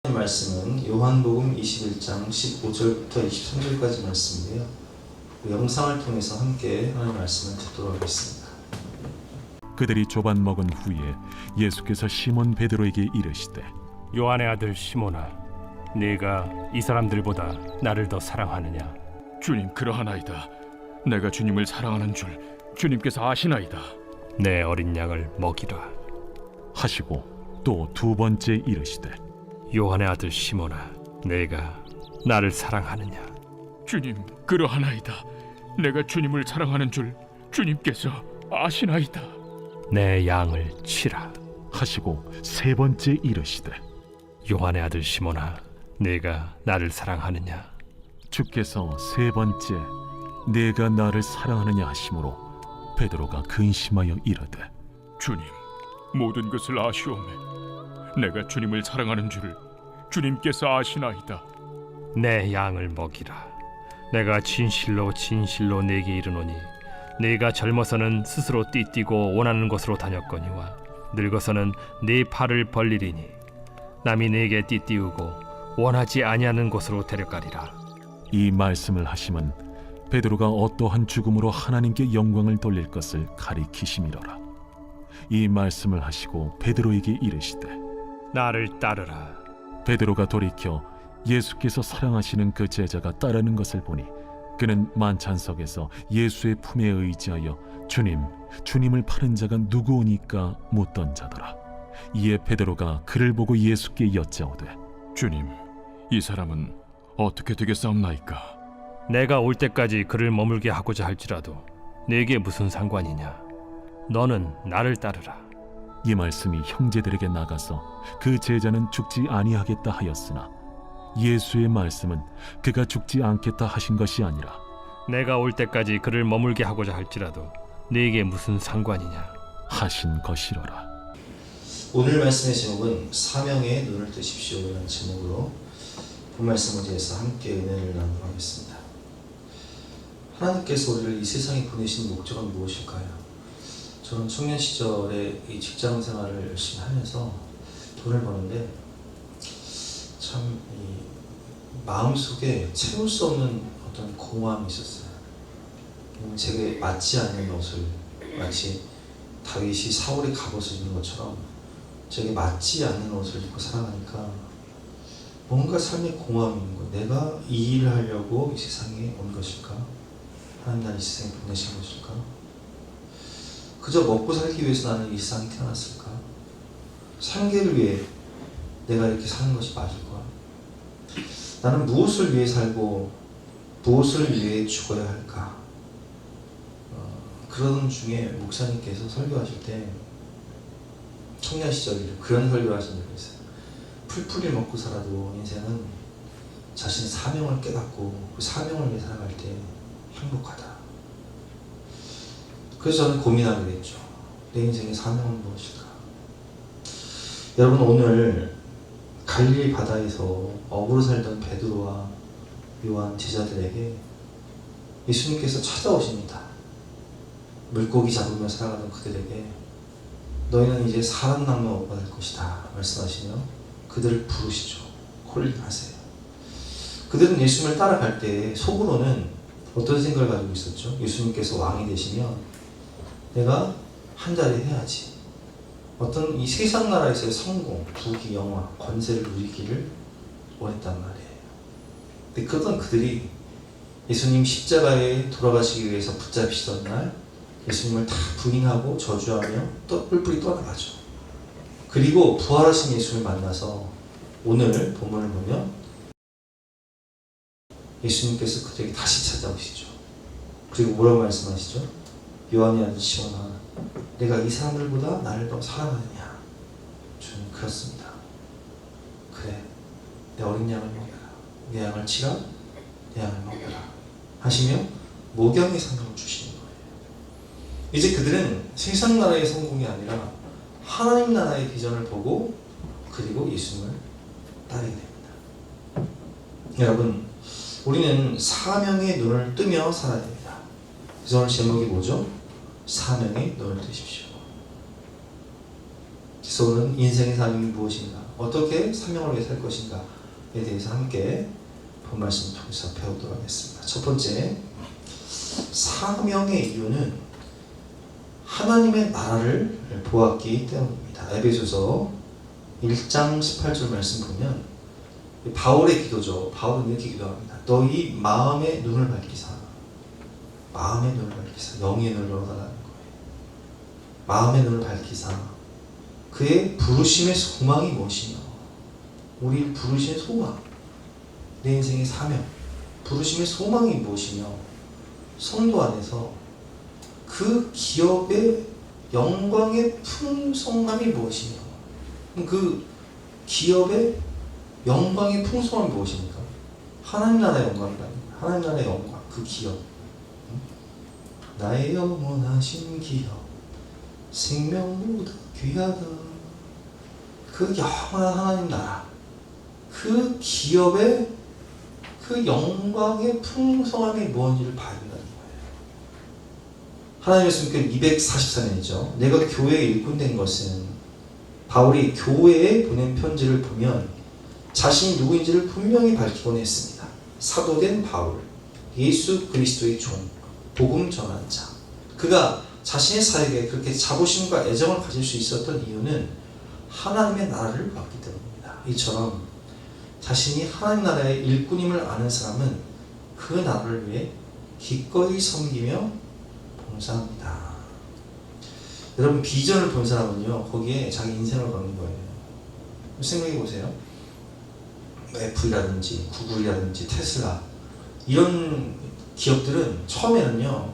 말씀은 요한복음 21장 15절부터 23절까지 말씀인데요. 영상을 통해서 함께 하나님의 말씀을 듣도록 하겠습니다. 그들이 조반 먹은 후에 예수께서 시몬 베드로에게 이르시되 요한의 아들 시몬아, 네가 이 사람들보다 나를 더 사랑하느냐? 주님, 그러하나이다. 내가 주님을 사랑하는 줄 주님께서 아시나이다. 내 어린 양을 먹이라. 하시고 또 두 번째 이르시되 요한의 아들 시몬아, 네가 나를 사랑하느냐? 주님, 그러하나이다. 내가 주님을 사랑하는 줄 주님께서 아시나이다. 내 양을 치라. 하시고 세 번째 이르시되 요한의 아들 시몬아, 네가 나를 사랑하느냐? 주께서 세 번째 내가 나를 사랑하느냐 하심으로 베드로가 근심하여 이르되 주님, 모든 것을 아시오매. 내가 주님을 사랑하는 줄 주님께서 아시나이다. 내 양을 먹이라. 내가 진실로 진실로 네게 이르노니 네가 젊어서는 스스로 띠뛰고 원하는 곳으로 다녔거니와 늙어서는 네 팔을 벌리리니 남이 네게 띠띠우고 원하지 아니하는 곳으로 데려가리라. 이 말씀을 하심은 베드로가 어떠한 죽음으로 하나님께 영광을 돌릴 것을 가리키심이로라. 이 말씀을 하시고 베드로에게 이르시되 나를 따르라. 베드로가 돌이켜 예수께서 사랑하시는 그 제자가 따르는 것을 보니 그는 만찬석에서 예수의 품에 의지하여 주님을 파는 자가 누구오니까 묻던 자더라. 이에 베드로가 그를 보고 예수께 여짜오되 주님, 이 사람은 어떻게 되겠사옵나이까? 내가 올 때까지 그를 머물게 하고자 할지라도 네게 무슨 상관이냐? 너는 나를 따르라. 이 말씀이 형제들에게 나가서 그 제자는 죽지 아니하겠다 하였으나 예수의 말씀은 그가 죽지 않겠다 하신 것이 아니라 내가 올 때까지 그를 머물게 하고자 할지라도 네게 무슨 상관이냐? 하신 것이로라. 오늘 말씀의 제목은 사명의 눈을 뜨십시오라는 제목으로 본 말씀을 위해서 함께 은혜를 나누도록 하겠습니다. 하나님께서 우리를 이 세상에 보내신 목적은 무엇일까요? 저는 청년 시절에 이 직장 생활을 열심히 하면서 돈을 버는데 참 이 마음속에 채울 수 없는 어떤 공허함이 있었어요. 제게 맞지 않는 옷을 마치 다윗이 사울의 갑옷을 입는 것처럼 제게 맞지 않는 옷을 입고 살아가니까 뭔가 삶에 공허함이 있는 거예요. 내가 이 일을 하려고 이 세상에 온 것일까? 하나님 나를 이 세상에 보내신 것일까? 그저 먹고 살기 위해서 나는 이 세상에 태어났을까? 생계를 위해 내가 이렇게 사는 것이 맞을까? 나는 무엇을 위해 살고 무엇을 위해 죽어야 할까? 그러던 중에 목사님께서 설교하실 때 청년 시절에 그런 설교를 하신 적이 있어요. 풀풀이 먹고 살아도 인생은 자신의 사명을 깨닫고 그 사명을 위해 살아갈 때 행복하다. 그래서 저는 고민하게 됐죠. 내 인생의 사명은 무엇일까? 여러분, 오늘 갈릴리 바다에서 어부로 살던 베드로와 요한 제자들에게 예수님께서 찾아오십니다. 물고기 잡으며 살아가던 그들에게 너희는 이제 사람 낚는 어부가 될 것이다 말씀하시며 그들을 부르시죠. 콜링하세요. 그들은 예수님을 따라갈 때 속으로는 어떤 생각을 가지고 있었죠? 예수님께서 왕이 되시면 내가 한 자리 해야지. 어떤 이 세상 나라에서의 성공, 부귀, 영화, 권세를 누리기를 원했단 말이에요. 근데 그러던 그들이 예수님 십자가에 돌아가시기 위해서 붙잡히시던 날 예수님을 다 부인하고 저주하며 또 뿔뿔이 떠나가죠. 그리고 부활하신 예수님을 만나서 오늘 본문을 보면 예수님께서 그들에게 다시 찾아오시죠. 그리고 뭐라고 말씀하시죠? 요한의 아들 시몬아, 내가 이 사람들보다 나를 더 사랑하느냐? 주님, 그렇습니다. 그래, 내 어린 양을 먹여라. 내 양을 치라, 내 양을 먹여라 하시며 목양의 상명을 주시는 거예요. 이제 그들은 세상 나라의 성공이 아니라 하나님 나라의 비전을 보고 그리고 예수님을 따르게 됩니다. 여러분, 우리는 사명의 눈을 뜨며 살아야 됩니다. 그래서 오늘 제목이 뭐죠? 사명의 눈을 뜨십시오. 그래서 오늘 인생의 사명이 무엇인가? 어떻게 사명을 위해 살 것인가에 대해서 함께 본 말씀 통해서 배우도록 하겠습니다. 첫 번째, 사명의 이유는 하나님의 나라를 보았기 때문입니다. 에베소서 1장 18절 말씀 보면 바울의 기도죠. 바울은 이렇게 기도합니다. 너희 마음의 눈을 밝히사, 마음의 눈을 밝히사, 영의 눈을 열어달라는 거예요. 마음의 눈을 밝히사 그의 부르심의 소망이 무엇이며, 우리 부르신 소망, 내 인생의 사명, 부르심의 소망이 무엇이며, 성도 안에서 그 기업의 영광의 풍성함이 무엇이며, 그 기업의 영광의 풍성함이 무엇입니까? 하나님 나라의 영광이라는, 하나님 나라의 영광, 그 기업, 나의 영원하신 기업, 생명보다 귀하다. 그 영원한 하나님 나라, 그 기업의 그 영광의 풍성함이 무엇인지를 봐야 된다는 거예요. 하나님의 성경 244년이죠. 내가 교회에 일꾼된 것은, 바울이 교회에 보낸 편지를 보면 자신이 누구인지를 분명히 밝히곤 했습니다. 사도된 바울, 예수 그리스도의 종, 복음 전한 자. 그가 자신의 사역에 그렇게 자부심과 애정을 가질 수 있었던 이유는 하나님의 나라를 봤기 때문입니다. 이처럼 자신이 하나님 나라의 일꾼임을 아는 사람은 그 나라를 위해 기꺼이 섬기며 봉사합니다. 여러분, 비전을 본 사람은요, 거기에 자기 인생을 거는 거예요. 생각해 보세요. 애플이라든지 구글이라든지 테슬라, 이런 기업들은 처음에는요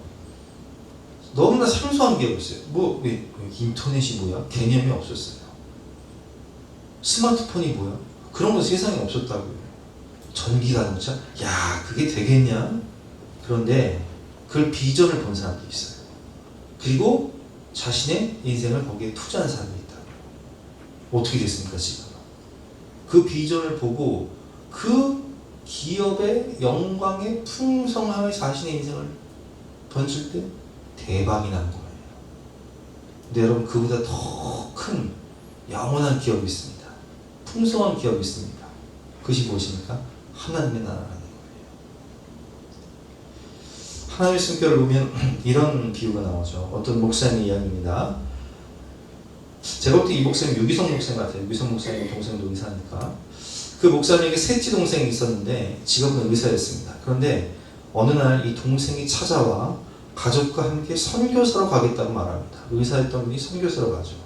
너무나 생소한 기업이었어요. 왜 인터넷이 뭐야? 개념이 없었어요. 스마트폰이 뭐야? 그런 거 세상에 없었다고요. 전기자동차? 야, 그게 되겠냐? 그런데 그걸 비전을 본 사람도 있어요. 그리고 자신의 인생을 거기에 투자한 사람이 있다고요. 어떻게 됐습니까, 지금? 그 비전을 보고 그 기업의 영광의 풍성함에 자신의 인생을 던질 때 대박이 난 거예요. 근데 여러분, 그보다 더 큰 영원한 기업이 있습니다. 풍성한 기업이 있습니다. 그것이 무엇입니까? 하나님의 나라라는 거예요. 하나님의 성격을 보면 이런 비유가 나오죠. 어떤 목사님의 이야기입니다. 제가 볼 때 이 목사님 유기성 목사님 같아요. 유기성 목사님 동생도 의사니까. 그 목사님에게 셋째 동생이 있었는데 직업은 의사였습니다. 그런데 어느 날 이 동생이 찾아와 가족과 함께 선교사로 가겠다고 말합니다. 의사였던 분이 선교사로 가죠.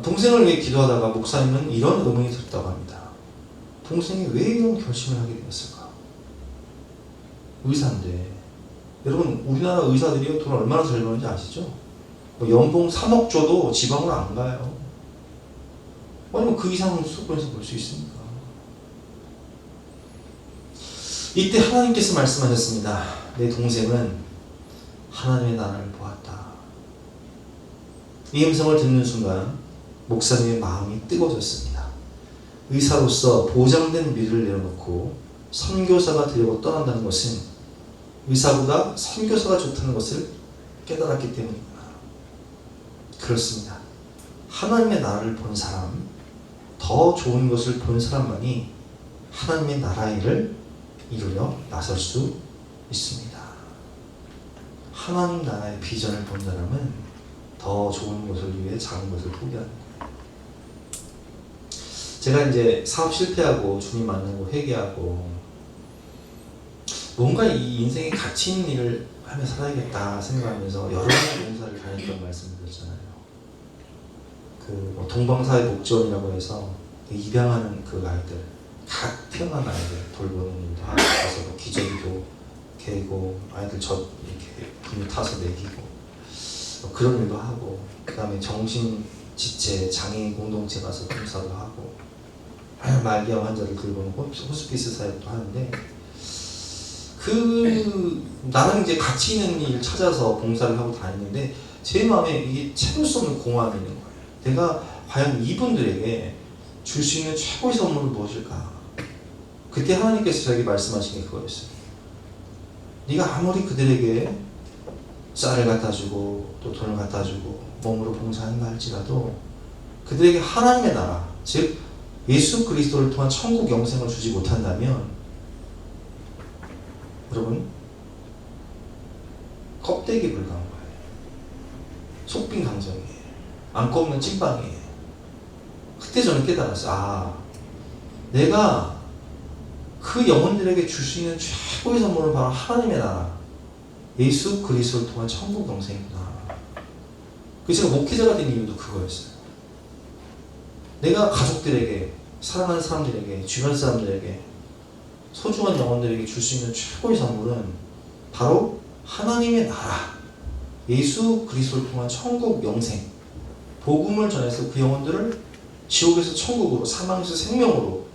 동생을 위해 기도하다가 목사님은 이런 의문이 들었다고 합니다. 동생이 왜 이런 결심을 하게 되었을까? 의사인데, 여러분, 우리나라 의사들이 돈 얼마나 잘 버는지 아시죠? 연봉 3억 줘도 지방으로 안 가요. 아니면 그 이상은 수도권에서 볼 수 있습니까? 이때 하나님께서 말씀하셨습니다. 내 동생은 하나님의 나라를 보았다. 이 음성을 듣는 순간 목사님의 마음이 뜨거워졌습니다. 의사로서 보장된 미래를 내려놓고 선교사가 되려고 떠난다는 것은 의사보다 선교사가 좋다는 것을 깨달았기 때문입니다. 그렇습니다. 하나님의 나라를 본 사람, 더 좋은 것을 본 사람만이 하나님의 나라의 일을 이루려 나설 수 있습니다. 하나님 나라의 비전을 본 사람은 더 좋은 것을 위해 작은 것을 포기하는 거예요. 제가 이제 사업 실패하고 주님 만나고 회개하고 뭔가 이 인생에 가치 있는 일을 하며 살아야겠다 생각하면서 여러 가지 봉사를 다녔던 말씀드렸잖아요. 그 동방사회 목전이라고 해서 입양하는 그 아이들, 갓 태어난 아이들 돌보는 일도 하고, 가서 뭐 기저귀도 개고 아이들 젖 이렇게 분유 타서 먹이고 그런 일도 하고, 그 다음에 정신지체 장애인 공동체 가서 봉사도 하고, 말기암 환자를 돌보는 호스피스 사역도 하는데, 나는 이제 가치 있는 일 찾아서 봉사를 하고 다녔는데 제 마음에 이게 채울 수 없는 공허함이 있는 거예요. 내가 과연 이분들에게 줄 수 있는 최고의 선물은 무엇일까? 그때 하나님께서 저에게 말씀하신 게 그거였어요. 네가 아무리 그들에게 쌀을 갖다 주고 또 돈을 갖다 주고 몸으로 봉사한다 할지라도 그들에게 하나님의 나라, 즉 예수 그리스도를 통한 천국 영생을 주지 못한다면 여러분 껍데기 불가한 거예요. 속빈 강정이에요. 안 꺾는 찐빵이에요. 그때 저는 깨달았어요. 내가 그 영혼들에게 줄 수 있는 최고의 선물은 바로 하나님의 나라, 예수 그리스도를 통한 천국 영생이구나. 그래서 제가 목회자가 된 이유도 그거였어요. 내가 가족들에게, 사랑하는 사람들에게, 주변 사람들에게, 소중한 영혼들에게 줄 수 있는 최고의 선물은 바로 하나님의 나라, 예수 그리스도를 통한 천국 영생, 복음을 전해서 그 영혼들을 지옥에서 천국으로, 사망에서 생명으로,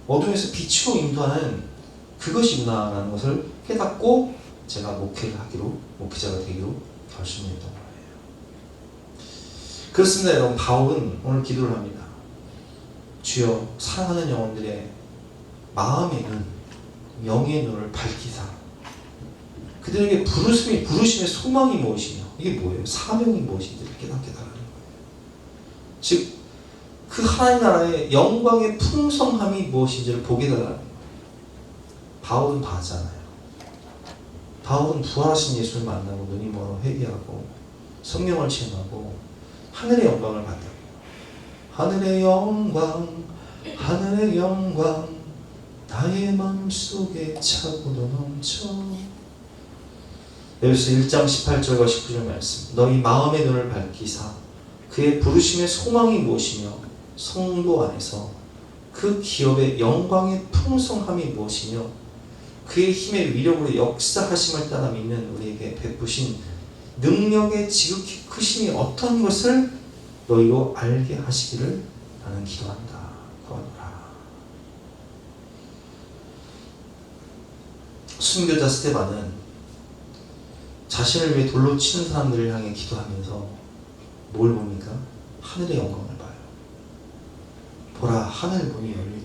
어둠에서 빛으로 인도하는 그것이구나 라는 것을 깨닫고 제가 목회자가 되기로 결심했던 거예요. 그렇습니다. 여러분, 바울은 오늘 기도를 합니다. 주여, 사랑하는 영혼들의 마음의 눈, 영의 눈을 밝히사 그들에게 부르심의 소망이 무엇이며, 이게 뭐예요? 사명이 무엇인지를 깨닫게 달라는 거예요. 즉, 그 하나님 나라의 영광의 풍성함이 무엇인지를 보게 달라는 거예요. 바울은 봤잖아요. 바울은 부활하신 예수를 만나고 눈이 멀어 회개하고 성령을 체험하고 하늘의 영광을 봤다고요. 하늘의 영광, 하늘의 영광, 나의 마음속에 차고도 넘쳐. 에베소 1장 18절과 19절 말씀. 너희 마음의 눈을 밝히사 그의 부르심의 소망이 무엇이며 성도 안에서 그 기업의 영광의 풍성함이 무엇이며 그의 힘의 위력으로 역사하심을 따라 믿는 우리에게 베푸신 능력의 지극히 크심이 어떤 것을 너희로 알게 하시기를 나는 기도한다. 구하노라. 순교자 스데반은 자신을 위해 돌로 치는 사람들을 향해 기도하면서 뭘 봅니까? 하늘의 영광을 봐요. 보라, 하늘 문이 열리고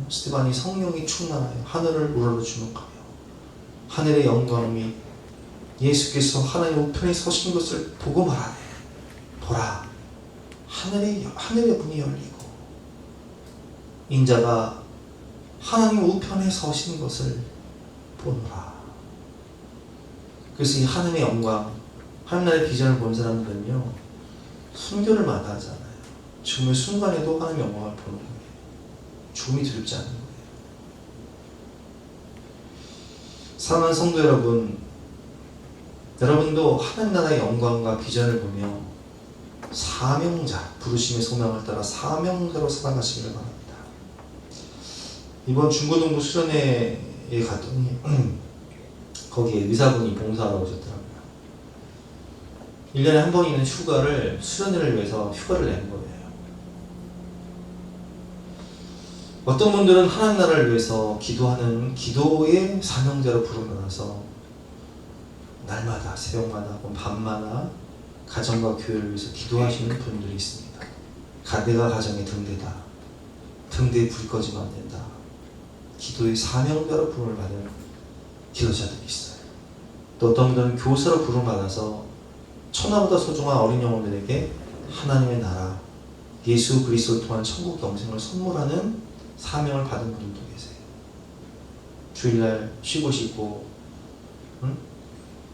스데반이 성령이 충만하여 하늘을 우러러 주목하며 하늘의 영광이 예수께서 하나님 우편에 서신 것을 보고 말하네. 보라, 하늘의 문이 열리고 인자가 하나님 우편에 서신 것을 보노라. 그래서 이 하나님의 영광, 하나님의 비전을 본 사람들은요, 순교를 마다하잖아요. 죽음의 순간에도 하나님의 영광을 보는 거예요. 죽음이 두렵지 않은 거예요. 사랑하는 성도 여러분, 여러분도 하나님 나라의 영광과 비전을 보며 사명자, 부르심의 소명을 따라 사명자로 살아가시기를 바랍니다. 이번 중고등부 수련회에 갔더니 거기에 의사분이 봉사하러 오셨더라고요. 1년에 한 번 있는 휴가를 수련회를 위해서 휴가를 낸 거예요. 어떤 분들은 하나님 나라를 위해서 기도하는 기도의 사명자로 부름받아서 날마다 새벽마다 혹은 밤마다 가정과 교회를 위해서 기도하시는 분들이 있습니다. 내가 가정의 등대다. 등대에 불이 꺼지면 안 된다. 기도의 사명자로 부름을 받은 기도자들이 있어요. 또 어떤 분들은 교사로 부름받아서 천하보다 소중한 어린 영혼들에게 하나님의 나라, 예수 그리스도를 통한 천국 영생을 선물하는 사명을 받은 분들도 계세요. 주일날 쉬고 싶고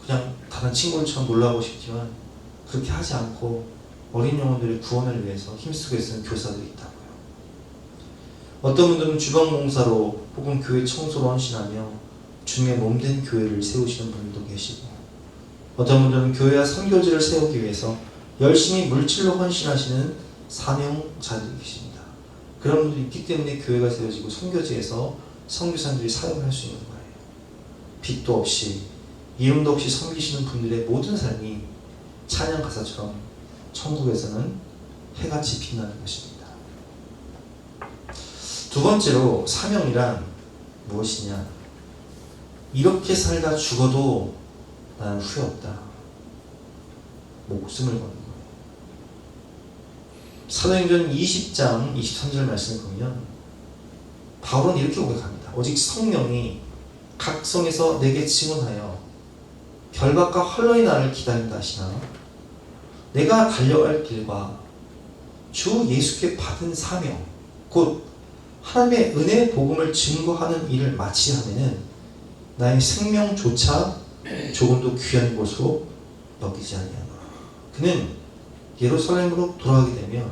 그냥 다른 친구들처럼 놀라고 싶지만 그렇게 하지 않고 어린 영혼들의 구원을 위해서 힘쓰고 있는 교사들이 있다고요. 어떤 분들은 주방봉사로 혹은 교회 청소로 헌신하며 주님의 몸된 교회를 세우시는 분들도 계시고, 어떤 분들은 교회와 선교지를 세우기 위해서 열심히 물질로 헌신하시는 사명자들이 계십니다. 그런 분들이 있기 때문에 교회가 세워지고 선교지에서 선교사님들이 사역을 할 수 있는 거예요. 빚도 없이 이름도 없이 섬기시는 분들의 모든 삶이 찬양 가사처럼 천국에서는 해같이 빛나는 것입니다. 두 번째로 사명이란 무엇이냐? 이렇게 살다 죽어도 나는 후회 없다. 목숨을 거는 거예요. 사도행전 20장 23절 말씀을 보면 바울은 이렇게 고백합니다. 오직 성령이 각 성에서 내게 증언하여 결박과 환난이 나를 기다린다 하시나 내가 달려갈 길과 주 예수께 받은 사명, 곧 하나님의 은혜의 복음을 증거하는 일을 마치하면은 나의 생명조차 조금도 귀한 것으로 여기지 아니하노라. 그는 예루살렘으로 돌아가게 되면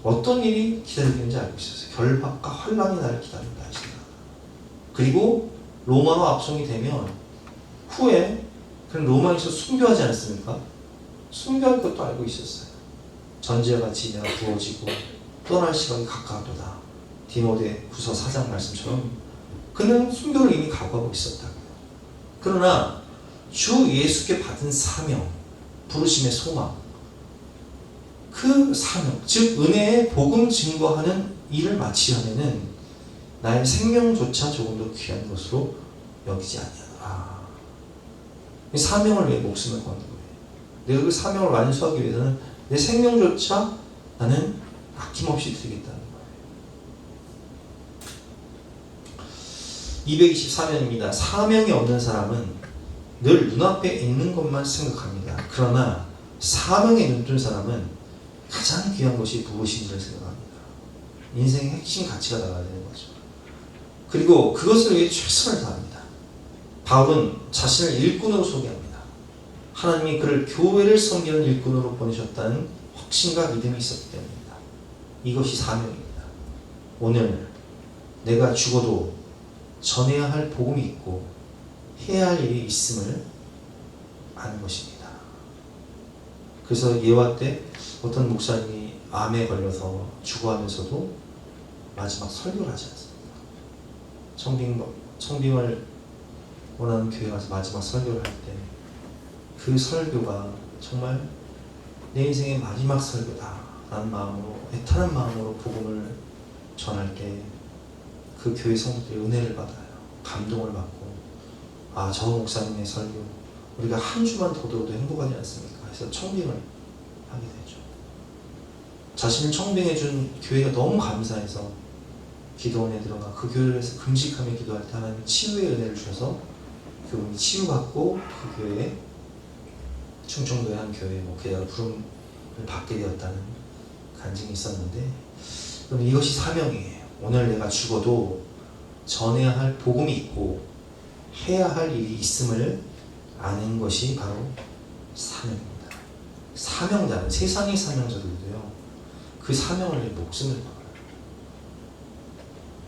어떤 일이 기다리는지 알고 있었어요. 결박과 환란이 나를 기다린다 하시다. 그리고 로마로 압송이 되면 후에 그는 로마에서 순교하지 않았습니까? 순교할 것도 알고 있었어요. 전제가 지냐 부어지고 떠날 시간이 가까워도다. 디모데 후서 4장 말씀처럼 그는 순교를 이미 각오하고 있었다고요. 그러나 주 예수께 받은 사명, 부르심의 소망, 그 사명, 즉 은혜의 복음 증거하는 일을 마치려면은 나의 생명조차 조금 더 귀한 것으로 여기지 아니하노라. 이 사명을 위해 목숨을 거는 거예요. 내가 그 사명을 완수하기 위해서는 내 생명조차 나는 아낌없이 드리겠다는 거예요. 224면입니다. 사명이 없는 사람은 늘 눈앞에 있는 것만 생각합니다. 그러나 사명에 눈뜬 사람은 가장 귀한 것이 무엇인지를 생각합니다. 인생의 핵심 가치가 나가야 되는 거죠. 그리고 그것을 위해 최선을 다합니다. 바울은 자신을 일꾼으로 소개합니다. 하나님이 그를 교회를 섬기는 일꾼으로 보내셨다는 확신과 믿음이 있었기 때문입니다. 이것이 사명입니다. 오늘 내가 죽어도 전해야 할 복음이 있고 해야 할 일이 있음을 아는 것입니다. 그래서 예화 때 어떤 목사님이 암에 걸려서 죽어가면서도 마지막 설교를 하지 않습니다. 청빙을 원하는 교회 가서 마지막 설교를 할 때 그 설교가 정말 내 인생의 마지막 설교다 라는 마음으로, 애타는 마음으로 복음을 전할 때 그 교회 성도들이 은혜를 받아요. 감동을 받고, 아, 저 목사님의 설교 우리가 한 주만 더 들어도 행복하지 않습니까? 해서 청빙을 하게 되죠. 자신을 청빙해준 교회가 너무 감사해서 기도원에 들어가 그 교회에서 금식하며 기도할 때 하나님이 치유의 은혜를 주셔서 그분이 치유받고 그 교회에, 충청도의 한 교회에 목회자로 부름을 받게 되었다는 간증이 있었는데, 그럼 이것이 사명이에요. 오늘 내가 죽어도 전해야 할 복음이 있고 해야 할 일이 있음을 아는 것이 바로 사명입니다. 사명자는, 세상의 사명자들도요, 그 사명을 위해 목숨을 걸어요.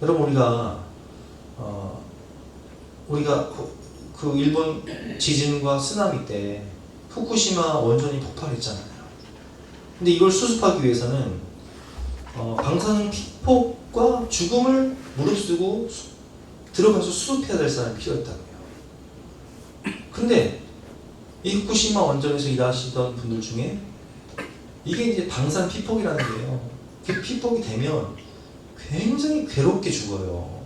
여러분, 우리가 그 일본 지진과 쓰나미 때 후쿠시마 원전이 폭발했잖아요. 근데 이걸 수습하기 위해서는 방사능 피폭과 죽음을 무릅쓰고 들어가서 수습해야 될 사람이 필요했다고요. 근데 이 후쿠시마 원전에서 일하시던 분들 중에 이게 이제 방사능 피폭이라는 게요, 그 피폭이 되면 굉장히 괴롭게 죽어요.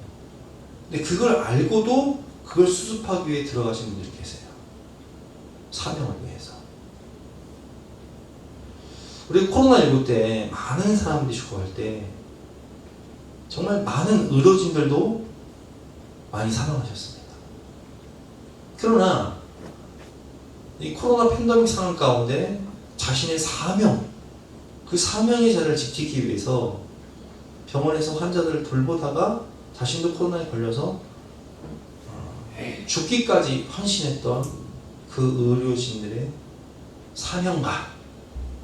근데 그걸 알고도 그걸 수습하기 위해 들어가신 분들이 계세요. 사명을 위해서. 우리 코로나19 때 많은 사람들이 죽어갈 때 정말 많은 의료진들도 많이 사망하셨습니다. 그러나 이 코로나 팬데믹 상황 가운데 자신의 사명, 그 사명의 자리를 지키기 위해서 병원에서 환자들을 돌보다가 자신도 코로나에 걸려서 죽기까지 헌신했던 그 의료진들의 사명감,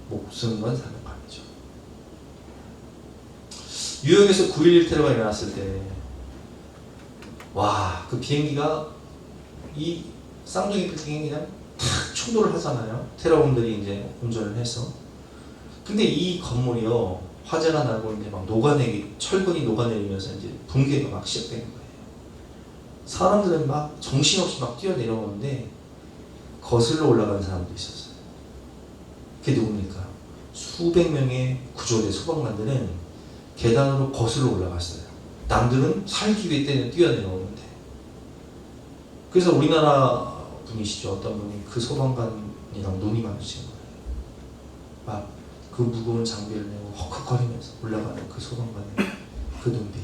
목숨 건 사명감이죠. 뉴욕에서 9.11 테러가 일어났을 때, 와, 그 비행기가 이 쌍둥이 빌딩에 그냥 탁 충돌을 하잖아요. 테러범들이 이제 운전을 해서. 근데 이 건물이요, 화재가 나고 이제 막 철근이 녹아내리면서 이제 붕괴가 막 시작되는 거예요. 사람들은 막 정신없이 막 뛰어내려오는데 거슬러 올라가는 사람도 있었어요. 그게 누굽니까? 수백 명의 구조대 소방관들은 계단으로 거슬러 올라갔어요. 남들은 살기 위해 뛰어내려오는데. 그래서 우리나라 분이시죠. 어떤 분이 그 소방관이랑 눈이 마주친 거예요. 막 그 무거운 장비를 메고 헉헉거리면서 올라가는 그 소방관의 그 눈빛.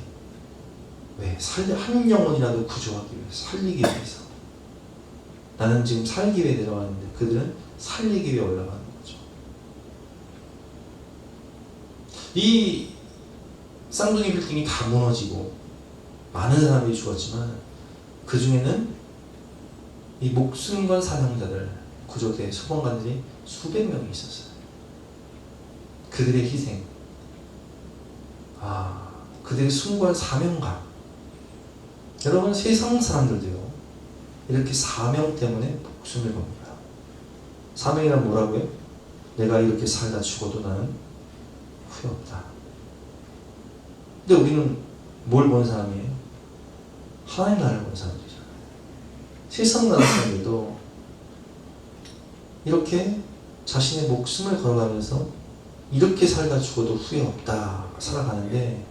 왜? 한 영혼이라도 구조하기 위해서, 살리기 위해서. 나는 지금 살기 위해 내려왔는데 그들은 살리기 위해 올라가는 거죠. 이 쌍둥이 빌딩이 다 무너지고 많은 사람들이 죽었지만 그 중에는 이 목숨 건 사명자들, 구조대 소방관들이 수백 명이 있었어요. 그들의 희생, 그들의 숭고한 사명감. 여러분, 세상 사람들도요 이렇게 사명 때문에 목숨을 겁니다. 사명이란 뭐라고요? 내가 이렇게 살다 죽어도 나는 후회 없다. 근데 우리는 뭘 본 사람이에요? 하나님 나라를 본 사람들이잖아요. 세상 나라 사람들도 이렇게 자신의 목숨을 걸어가면서 이렇게 살다 죽어도 후회 없다 살아가는데,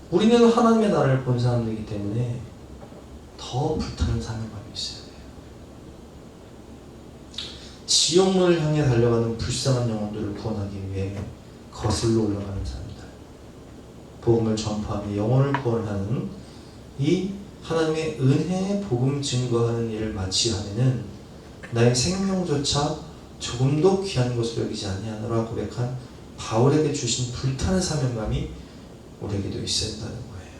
우리는 하나님의 나라를 본 사람들이기 때문에 더 불타는 사명감이 있어야 돼요. 지옥문을 향해 달려가는 불쌍한 영혼들을 구원하기 위해 거슬러 올라가는 사람들, 복음을 전파하며 영혼을 구원하는 이 하나님의 은혜의 복음 증거하는 일을 마치 하면은 나의 생명조차 조금도 귀한 것으로 여기지 아니하노라 고백한 바울에게 주신 불타는 사명감이 우리에게도 있어야 한다는 거예요.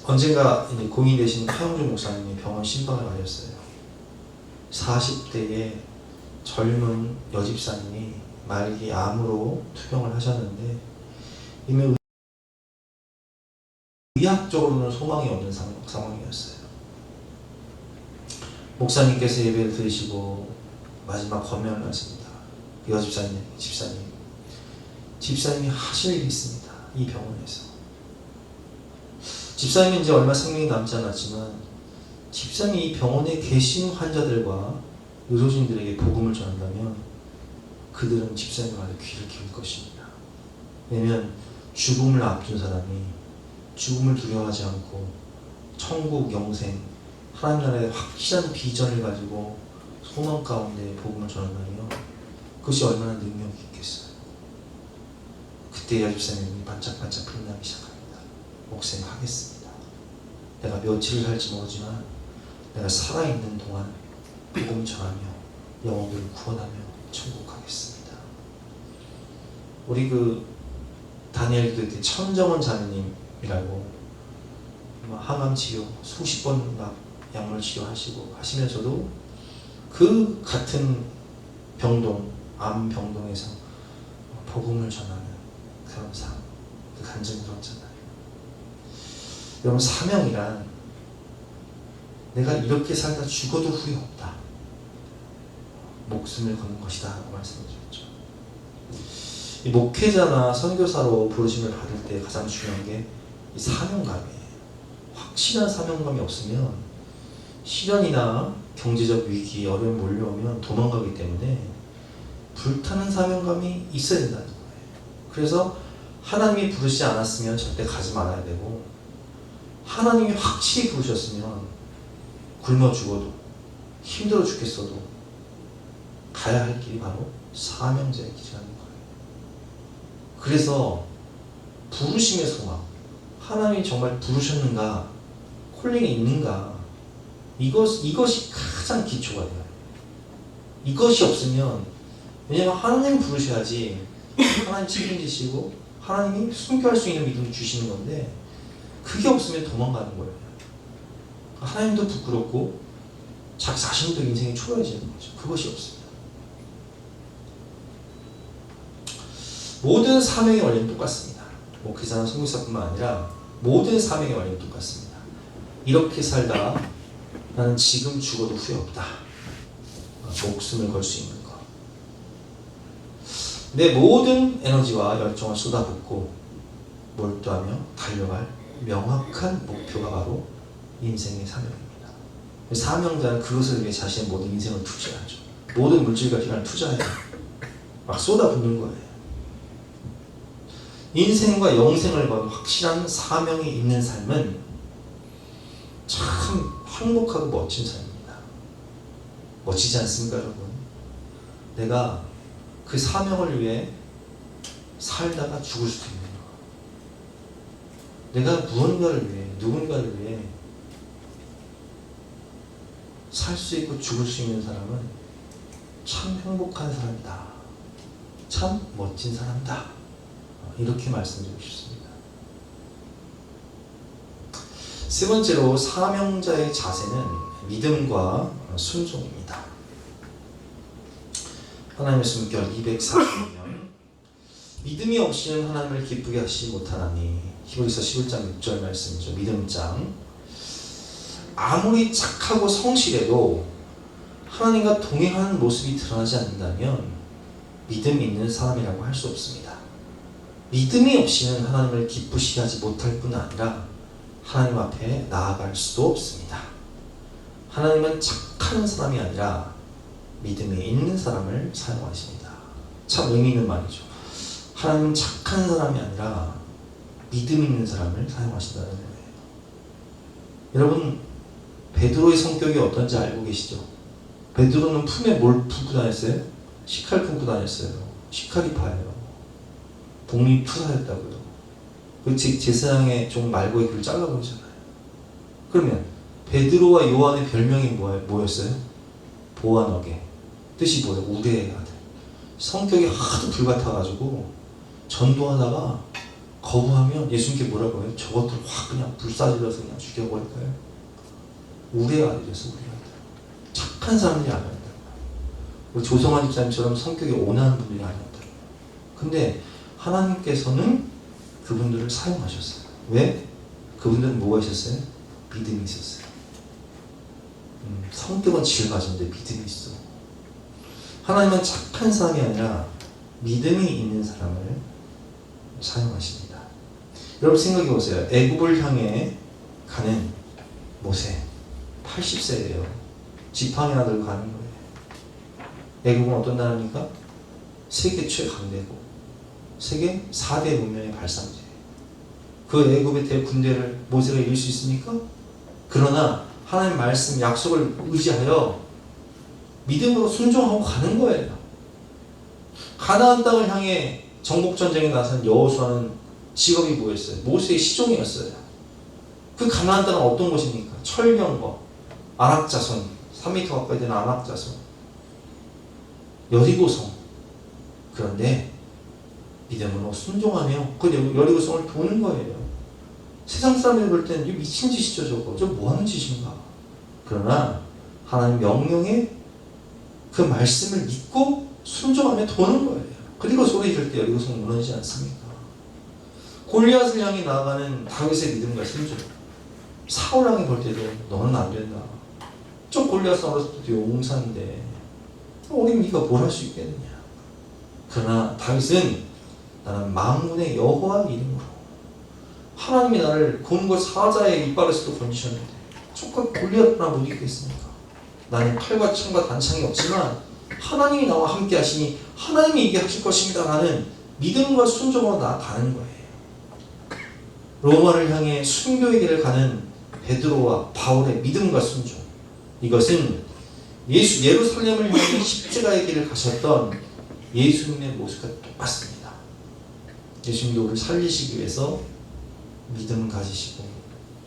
언젠가 공인 되신 하영준 목사님이 병원 신방을 가셨어요. 40대의 젊은 여집사님이 말기 암으로 투병을 하셨는데 이미 의학적으로는 소망이 없는 상황이었어요. 목사님께서 예배를 드리시고 마지막 권면을 하십니다. 집사님이 하실 일이 있습니다. 이 병원에서. 집사님은 이제 얼마 생명이 남지 않았지만 집사님이 이 병원에 계신 환자들과 의료진들에게 복음을 전한다면 그들은 집사님을 아주 귀를 기울 것입니다. 왜냐하면 죽음을 앞둔 사람이 죽음을 두려워하지 않고 천국 영생, 하나님 나라의 확실한 비전을 가지고 소망 가운데 복음을 전한다면 그것이 얼마나 능력이 있겠어요. 그때 여집사님이 반짝반짝 빛나기 시작합니다. 목사님 하겠습니다. 내가 며칠을 살지 모르지만 내가 살아있는 동안 복음 전하며 영혼들을 구원하며 천국 가겠습니다. 우리 다니엘 기도 때 천정원 자매님이라고 항암 치료 수십 번 막 약물 치료하시고 하시면서도 그 같은 병동, 암 병동에서 복음을 전하는 그런 삶, 그 간증을 들었잖아요. 여러분, 사명이란 내가 이렇게 살다 죽어도 후회 없다, 목숨을 거는 것이다 라고 말씀해 주셨죠. 이 목회자나 선교사로 부르심을 받을 때 가장 중요한 게 이 사명감이에요. 확실한 사명감이 없으면 시련이나 경제적 위기, 어려움이 몰려오면 도망가기 때문에 불타는 사명감이 있어야 된다는 거예요. 그래서 하나님이 부르시지 않았으면 절대 가지 말아야 되고, 하나님이 확실히 부르셨으면 굶어 죽어도 힘들어 죽겠어도 가야 할 길이 바로 사명자의 길이라는 거예요. 그래서 부르심의 소망, 하나님이 정말 부르셨는가, 콜링이 있는가, 이것이 가장 기초가 돼요. 이것이 없으면, 왜냐하면 하나님 부르셔야지 하나님 책임지시고 하나님이 순교할 수 있는 믿음을 주시는 건데, 그게 없으면 도망가는 거예요. 하나님도 부끄럽고 자기 자신도 인생이 초라해지는 거죠. 그것이 없습니다. 모든 사명의 원리는 똑같습니다. 목회자나 선교사뿐만 아니라 모든 사명의 원리는 똑같습니다. 이렇게 살다 나는 지금 죽어도 후회 없다, 목숨을 걸 수 있는 것. 내 모든 에너지와 열정을 쏟아붓고 몰두하며 달려갈 명확한 목표가 바로 인생의 사명입니다. 사명자는 그것을 위해 자신의 모든 인생을 투자하죠. 모든 물질과 시간을 투자해요. 막 쏟아붓는 거예요. 인생과 영생을 건 확실한 사명이 있는 삶은 참 행복하고 멋진 삶입니다. 멋지지 않습니까, 여러분? 내가 그 사명을 위해 살다가 죽을 수도 있는 거. 내가 무언가를 위해, 누군가를 위해 살 수 있고 죽을 수 있는 사람은 참 행복한 사람이다. 참 멋진 사람이다. 이렇게 말씀드리고 싶습니다. 세 번째로 사명자의 자세는 믿음과 순종입니다. 하나님의 말씀 240년 믿음이 없이는 하나님을 기쁘게 하시지 못하나니 히브리서 11장 6절 말씀이죠. 믿음장. 아무리 착하고 성실해도 하나님과 동행하는 모습이 드러나지 않는다면 믿음이 있는 사람이라고 할 수 없습니다. 믿음이 없이는 하나님을 기쁘시게 하지 못할 뿐 아니라 하나님 앞에 나아갈 수도 없습니다. 하나님은 착한 사람이 아니라 믿음이 있는 사람을 사용하십니다. 참 의미 있는 말이죠. 하나님은 착한 사람이 아니라 믿음 있는 사람을 사용하신다는 거예요. 여러분, 베드로의 성격이 어떤지 알고 계시죠? 베드로는 품에 뭘 품고 다녔어요? 식칼 품고 다녔어요. 식칼이 파예요. 독립투사였다고요. 그 제사장의 종 말고의 글을 잘라버리잖아요. 그러면 베드로와 요한의 별명이 뭐였어요? 보아너게. 뜻이 뭐예요? 우레의 아들. 성격이 하도 불같아가지고 전도하다가 거부하면 예수님께 뭐라고 해요? 저것들 확 그냥 불사질러서 그냥 죽여버릴까요? 우레의 아들이었어. 우레의 아들. 착한 사람들이 아니었다. 우리 조성환 집사님처럼 성격이 온화한 분들이 아니었다. 근데 하나님께서는 그분들을 사용하셨어요. 왜? 그분들은 뭐가 있었어요? 믿음이 있었어요. 성격은 질가진데 믿음이 있어. 하나님은 착한 사람이 아니라 믿음이 있는 사람을 사용하십니다. 여러분 생각해 보세요. 애굽을 향해 가는 모세 80세예요. 지팡이나 들고 가는 거예요. 애굽은 어떤 나라입니까? 세계 최강대국, 세계 4대 문명의 발상지. 그 애굽의 대군대를 모세가 이길 수 있습니까? 그러나 하나님 말씀 약속을 의지하여 믿음으로 순종하고 가는 거예요. 가나안 땅을 향해 정복전쟁에 나선 여호수아는 직업이 뭐였어요? 모세의 시종이었어요. 그 가나안 땅은 어떤 곳입니까? 철병거, 아낙자손, 3m 가까이 되는 아낙자손, 여리고성. 그런데 믿음으로 순종하며 그 여리고성을 도는 거예요. 세상 사람들이 볼 때는 이거 미친 짓이죠. 저거 뭐하는 짓인가. 그러나 하나님 명령에 그 말씀을 믿고 순종하며 도는 거예요. 그리고 소리 지를 때 여리고성 무너지지 않습니까? 골리앗을 향해 나아가는 다윗의 믿음과 순종. 사울 왕이 볼 때도 너는 안 된다. 저 골리앗은 어렸을 때도 용사인데 우리 네가 뭘 할 수 있겠느냐. 그러나 다윗은 나는 만군의 여호와 이름으로 하나님이 나를 곰과 사자의 이빨에서도 건지셨는데 저걸 골리앗나 못 이기겠습니까? 나는 칼과 창과 단창이 없지만 하나님이 나와 함께 하시니 하나님이 이게 하실 것입니다. 라는 믿음과 순종으로 나아가는 거예요. 로마를 향해 순교의 길을 가는 베드로와 바울의 믿음과 순종. 이것은 예루살렘을 향해 십자가의 길을 가셨던 예수님의 모습과 똑같습니다. 예수님도 우리를 살리시기 위해서 믿음 가지시고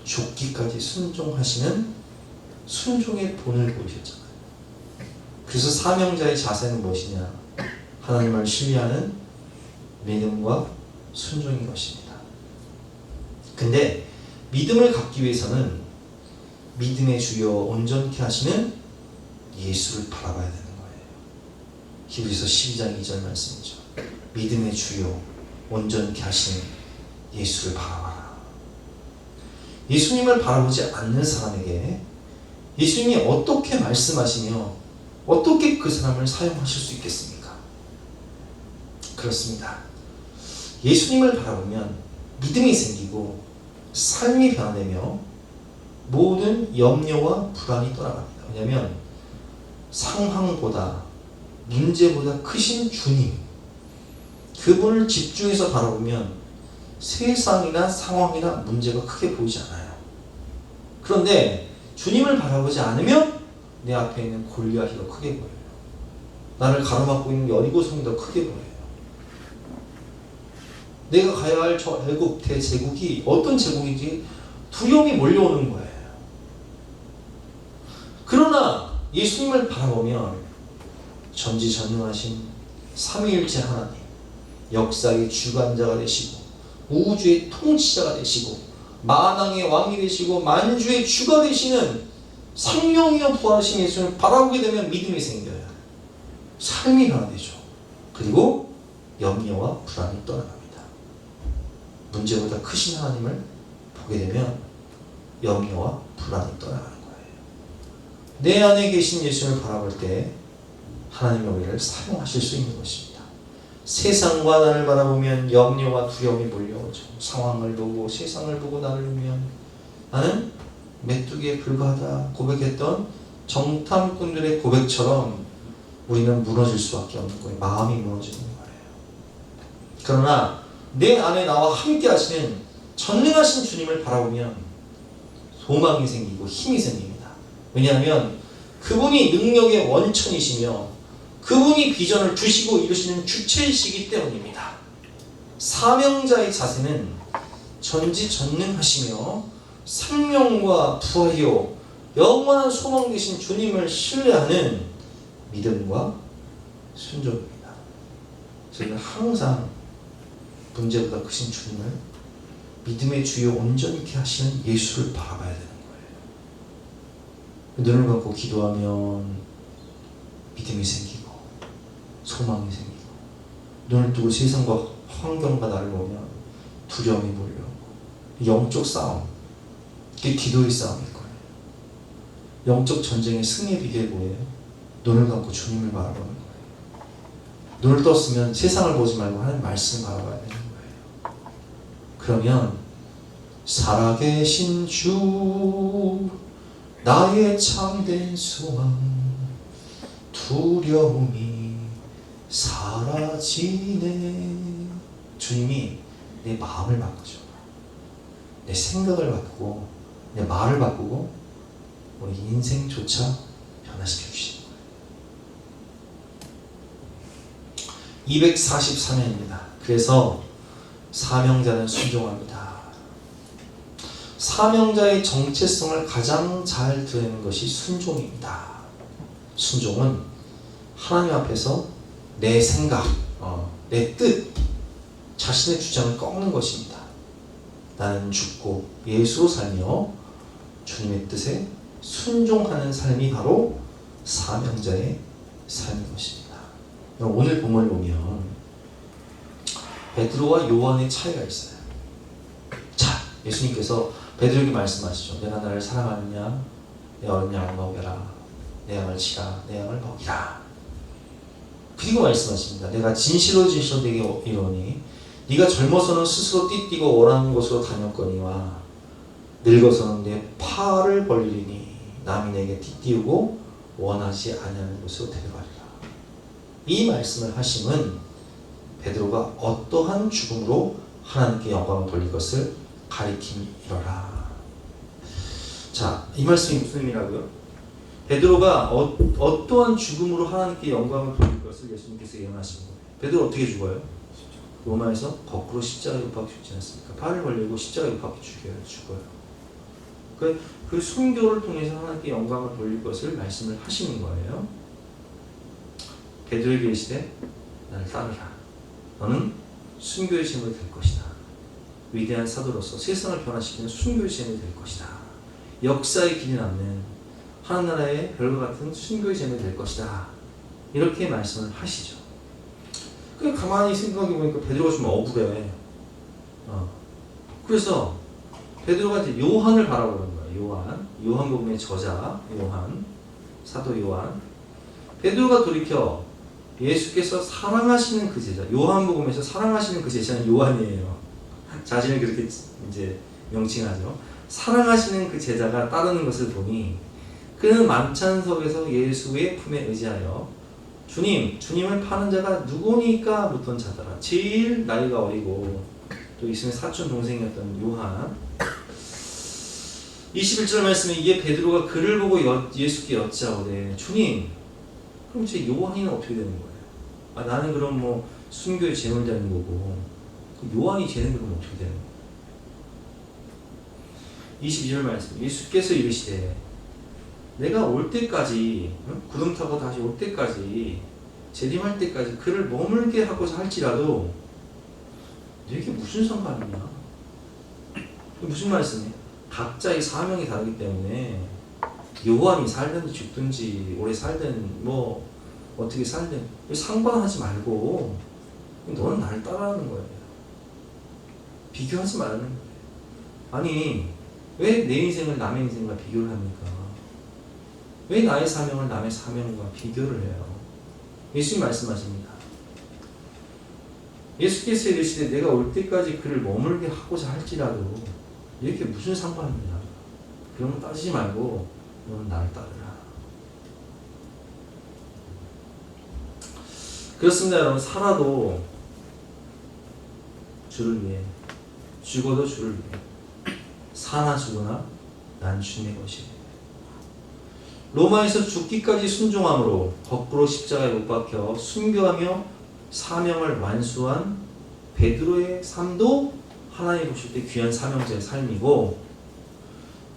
죽기까지 순종하시는 순종의 본을 보이셨잖아요. 그래서 사명자의 자세는 무엇이냐? 하나님을 신뢰하는 믿음과 순종인 것입니다. 근데 믿음을 갖기 위해서는 믿음의 주여 온전케 하시는 예수를 바라봐야 되는 거예요. 히브리서 12장 2절 말씀이죠. 믿음의 주여 온전케 하시는 예수를 바라봐라. 예수님을 바라보지 않는 사람에게 예수님이 어떻게 말씀하시며 어떻게 그 사람을 사용하실 수 있겠습니까? 그렇습니다. 예수님을 바라보면 믿음이 생기고 삶이 변화되며 모든 염려와 불안이 떠나갑니다. 왜냐하면 상황보다 문제보다 크신 주님, 그분을 집중해서 바라보면 세상이나 상황이나 문제가 크게 보이지 않아요. 그런데 주님을 바라보지 않으면 내 앞에 있는 골리앗이 더 크게 보여요. 나를 가로막고 있는 여리고성이 더 크게 보여요. 내가 가야 할 저 애굽 대제국이 어떤 제국인지 두려움이 몰려오는 거예요. 그러나 예수님을 바라보면 전지전능하신 삼위일체 하나님, 역사의 주관자가 되시고 우주의 통치자가 되시고 만왕의 왕이 되시고 만주의 주가 되시는 성령이여 부활하신 예수를 바라보게 되면 믿음이 생겨요. 삶이 변화되죠. 그리고 염려와 불안이 떠나갑니다. 문제보다 크신 하나님을 보게 되면 염려와 불안이 떠나가는 거예요. 내 안에 계신 예수를 바라볼 때 하나님의 우리를 사용하실 수 있는 것입니다. 세상과 나를 바라보면 염려와 두려움이 몰려오죠. 상황을 보고 세상을 보고 나를 보면 나는 메뚜기에 불과하다 고백했던 정탐꾼들의 고백처럼 우리는 무너질 수밖에 없는 거예요. 마음이 무너지는 거예요. 그러나 내 안에 나와 함께 하시는 전능하신 주님을 바라보면 소망이 생기고 힘이 생깁니다. 왜냐하면 그분이 능력의 원천이시며 그분이 비전을 주시고 이루시는 주체이시기 때문입니다. 사명자의 자세는 전지전능하시며 생명과 부활이요 영원한 소망 되신 주님을 신뢰하는 믿음과 순종입니다. 저희는 항상 문제보다 크신 주님을 믿음의 주요 온전히 하시는 예수를 바라봐야 되는 거예요. 눈을 감고 기도하면 믿음이 생기고 소망이 생기고, 눈을 뜨고 세상과 환경과 나를 보면 두려움이 몰려오고, 영적 싸움, 이게 기도의 싸움일 거예요. 영적 전쟁의 승리의 비결이 뭐예요? 눈을 감고 주님을 바라보는 거예요. 눈을 떴으면 세상을 보지 말고 하나님 말씀을 바라봐야 되는 거예요. 그러면 살아계신 주 나의 참된 소망, 두려움이 사라지네. 주님이 내 마음을 바꾸죠. 내 생각을 바꾸고 내 말을 바꾸고 우리 인생조차 변화시켜 주시는 거예요. 243회입니다. 그래서 사명자는 순종합니다. 사명자의 정체성을 가장 잘 드러내는 것이 순종입니다. 순종은 하나님 앞에서 내 생각, 내 뜻, 자신의 주장을 꺾는 것입니다. 나는 죽고 예수로 살며 주님의 뜻에 순종하는 삶이 바로 사명자의 삶인 것입니다. 오늘 본문을 보면 베드로와 요한의 차이가 있어요. 자, 예수님께서 베드로에게 말씀하시죠. 내가 나를 사랑하느냐? 내 어린 양을 먹여라. 내 양을 치라. 내 양을 먹이라. 그리고 말씀하십니다. 내가 진실로 진실로 내게 이르노니 네가 젊어서는 스스로 띠띠고 원하는 곳으로 다녔거니와 늙어서는 내 팔을 벌리니 남이 내게 띠띠우고 원하지 아니하는 곳으로 데려가리라. 이 말씀을 하심은 베드로가 어떠한 죽음으로 하나님께 영광을 돌릴 것을 가리킴이로라. 자, 이 말씀이 무슨 의미라고요? 베드로가 어떠한 죽음으로 하나님께 영광을 돌릴 것을 예수님께서 예언하신 거예요. 베드로 어떻게 죽어요? 로마에서 거꾸로 십자가에 못 박혀 죽지 않습니까? 팔을 벌리고 십자가에 못 박혀 죽어요. 그 순교를 통해서 하나님께 영광을 돌릴 것을 말씀을 하시는 거예요. 베드로에게 이르시되 나를 따르라. 너는 순교의 제물이 될 것이다. 위대한 사도로서 세상을 변화시키는 순교의 제물이 될 것이다. 역사의 길이 남는 하늘나라의 별과 같은 순교의 제물이 될 것이다. 이렇게 말씀을 하시죠. 가만히 생각해 보니까 베드로가 좀 억울해. 그래서 베드로가 이제 요한을 바라보는 거예요. 요한복음의 저자 요한, 사도 요한. 베드로가 돌이켜 예수께서 사랑하시는 그 제자, 요한복음에서 사랑하시는 그 제자는 요한이에요. 자신을 그렇게 이제 명칭하죠. 사랑하시는 그 제자가 따르는 것을 보니 그는 만찬석에서 예수의 품에 의지하여 주님을 파는 자가 누구니까 묻던 자더라. 제일 나이가 어리고 또 예수님의 사촌 동생이었던 요한. 21절 말씀에 이게 베드로가 그를 보고 예수께 여짜오되 주님, 그럼 제 요한이는 어떻게 되는 거예요? 나는 그럼 뭐 순교의 제물 되는 거고 요한이 죄는 그럼 어떻게 되는 거예요? 22절 말씀, 예수께서 이르시되 내가 올 때까지, 구름 타고 다시 올 때까지 재림할 때까지 그를 머물게 하고자 할지라도 이게 무슨 상관이냐? 무슨 말씀이에요? 각자의 사명이 다르기 때문에 요한이 살든지 죽든지 오래 살든 뭐 어떻게 살든 상관하지 말고 너는 날 따라하는 거예요. 비교하지 말라는 거예요. 아니 왜 내 인생을 남의 인생과 비교를 합니까? 왜 나의 사명을 남의 사명과 비교를 해요? 예수님 말씀하십니다. 예수께서 이르시되 내가 올 때까지 그를 머물게 하고자 할지라도 이렇게 무슨 상관이냐? 그런 거 따지지 말고 너는 나를 따르라. 그렇습니다, 여러분. 살아도 주를 위해, 죽어도 주를 위해. 사나 죽으나 난 주님의 것이에요. 로마에서 죽기까지 순종함으로 거꾸로 십자가에 못 박혀 순교하며 사명을 완수한 베드로의 삶도 하나님 보실 때 귀한 사명자의 삶이고,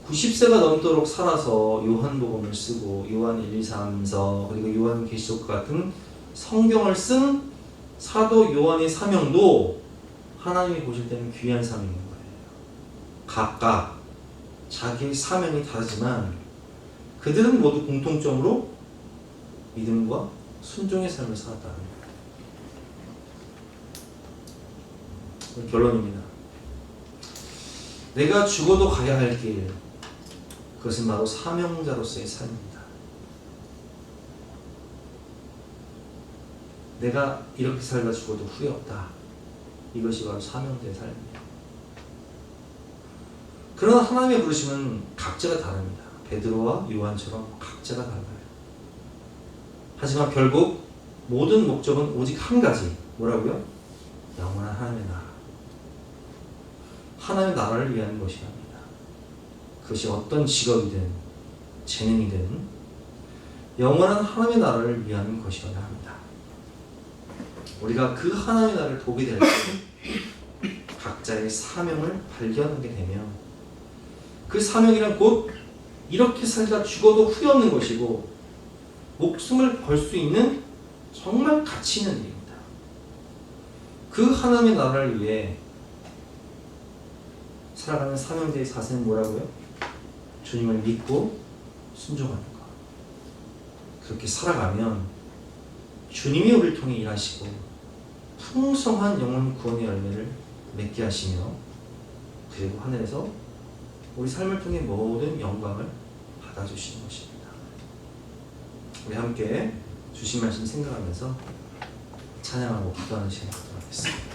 90세가 넘도록 살아서 요한복음을 쓰고 요한 1, 2, 3서 그리고 요한계시록 같은 성경을 쓴 사도 요한의 사명도 하나님이 보실 때는 귀한 사명인 거예요. 각각 자기의 사명이 다르지만 그들은 모두 공통점으로 믿음과 순종의 삶을 살았다는 거예요. 결론입니다. 내가 죽어도 가야 할 길, 그것은 바로 사명자로서의 삶입니다. 내가 이렇게 살다 죽어도 후회 없다. 이것이 바로 사명자의 삶입니다. 그러나 하나님의 부르심은 각자가 다릅니다. 베드로와 요한처럼 각자가 달라요. 하지만 결국 모든 목적은 오직 한 가지. 뭐라고요? 영원한 하나님의 나라. 하나님의 나라를 위한 것이랍니다. 그것이 어떤 직업이든 재능이든 영원한 하나님의 나라를 위한 것이어야 합니다. 우리가 그 하나님의 나라를 보게 될 때 각자의 사명을 발견하게 되면 그 사명이란 곧 이렇게 살다 죽어도 후회 없는 것이고 목숨을 걸 수 있는 정말 가치 있는 일입니다. 그 하나님의 나라를 위해 살아가는 사명자의 자세는 뭐라고요? 주님을 믿고 순종하는 것. 그렇게 살아가면 주님이 우리를 통해 일하시고 풍성한 영혼 구원의 열매를 맺게 하시며 그리고 하늘에서 우리 삶을 통해 모든 영광을 받아주시는 것입니다. 우리 함께 주신 말씀 생각하면서 찬양하고 기도하는 시간 갖도록 하겠습니다.